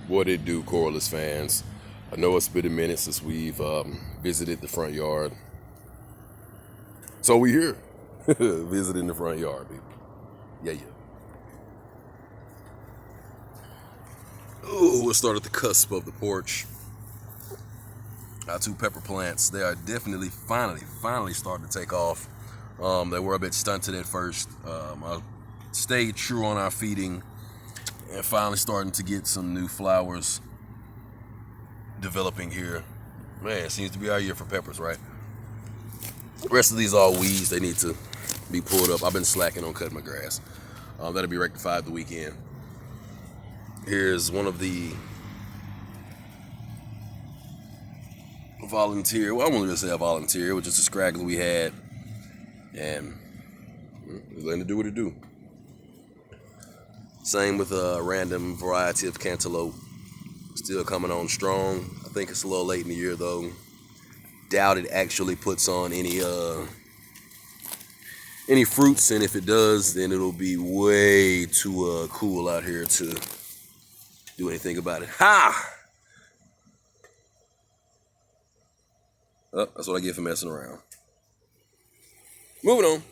What it do, Corliss fans? I know it's been a minute since we've visited the front yard. So we here, visiting the front yard, people. Yeah. Oh, we'll start at the cusp of the porch. Our two pepper plants, they are definitely finally starting to take off. They were a bit stunted at first. I stayed true on our feeding and finally starting to get some new flowers developing here. Man, it seems to be our year for peppers, right? The rest of these are all weeds. They need to be pulled up. I've been slacking on cutting my grass. That'll be rectified the weekend. Here's one of the volunteer. Well, I won't really say a volunteer. It was just a scraggler we had, and we're letting it do what it do. Same with a random variety of cantaloupe. Still coming on strong. I think it's a little late in the year though. Doubt it actually puts on any fruits, and if it does, then it'll be way too cool out here to do anything about it. Ha! Oh, that's what I get for messing around. Moving on.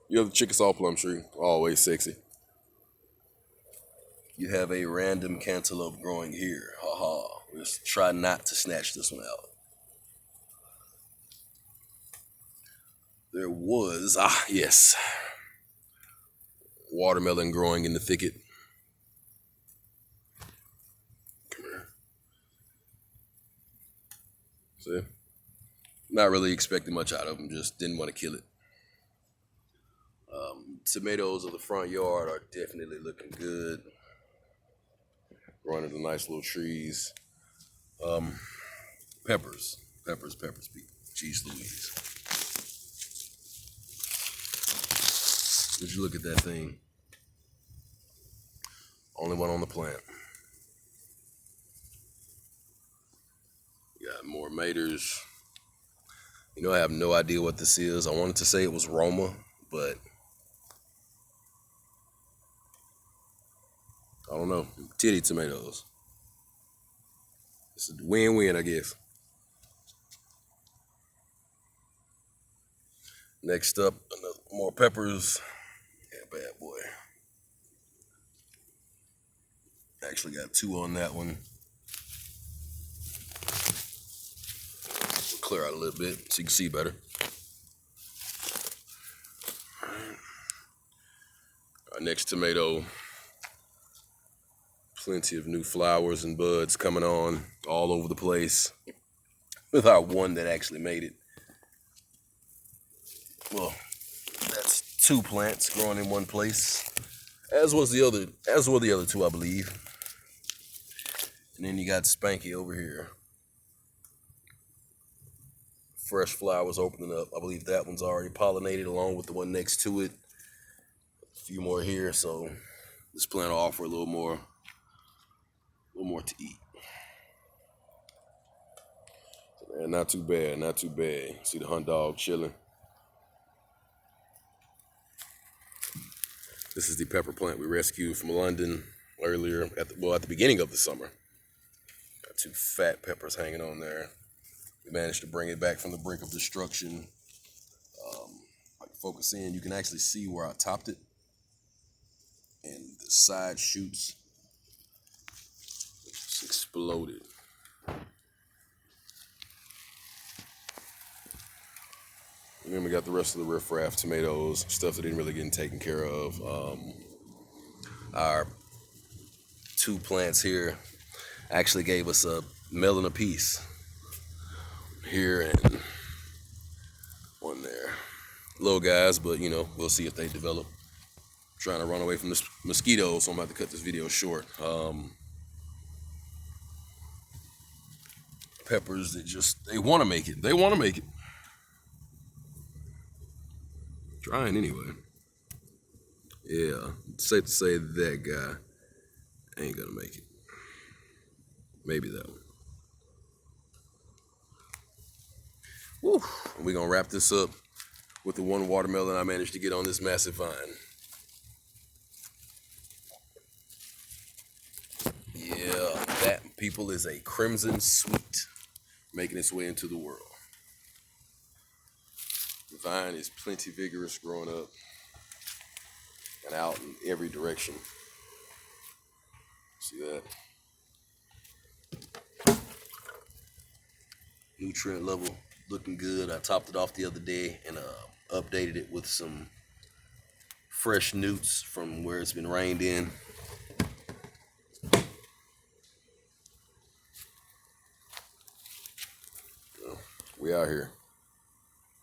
You have the Chickasaw plum tree, always sexy. You have a random cantaloupe growing here. Ha ha. Let's try not to snatch this one out. There was, yes, watermelon growing in the thicket. Come here. See? Not really expecting much out of them, just didn't want to kill it. Tomatoes of the front yard are definitely looking good. Growing into nice little trees. Peppers. Jeez Louise. Would you look at that thing? Only one on the plant. Got more maters. You know, I have no idea what this is. I wanted to say it was Roma, but I don't know. Titty tomatoes. It's a win-win, I guess. Next up, more peppers. Yeah, bad boy. Actually got two on that one. Clear out a little bit so you can see better. Our next tomato. Plenty of new flowers and buds coming on all over the place. With our one that actually made it. Well, that's two plants growing in one place. As were the other two, I believe. And then you got Spanky over here. Fresh flowers opening up. I believe that one's already pollinated along with the one next to it. A few more here, so this plant will offer a little more to eat. Man, not too bad. See the hunt dog chilling. This is the pepper plant we rescued from London earlier at the beginning of the summer. Got two fat peppers hanging on there. We managed to bring it back from the brink of destruction. Focus in, you can actually see where I topped it, and the side shoots just exploded. And then we got the rest of the riffraff tomatoes, stuff that didn't really get taken care of. Our two plants here actually gave us a melon apiece. Here and one there. Little guys, but you know, we'll see if they develop. Trying to run away from this mosquito, so I'm about to cut this video short. Peppers that they want to make it. Trying anyway. Yeah, it's safe to say that guy ain't gonna make it. Maybe that one. Woo. We're gonna wrap this up with the one watermelon I managed to get on this massive vine. that, people, is a Crimson Sweet making its way into the world. The vine is plenty vigorous, growing up and out in every direction. See that? Nutrient level looking good. I topped it off the other day and updated it with some fresh newts from where it's been rained in. We out here.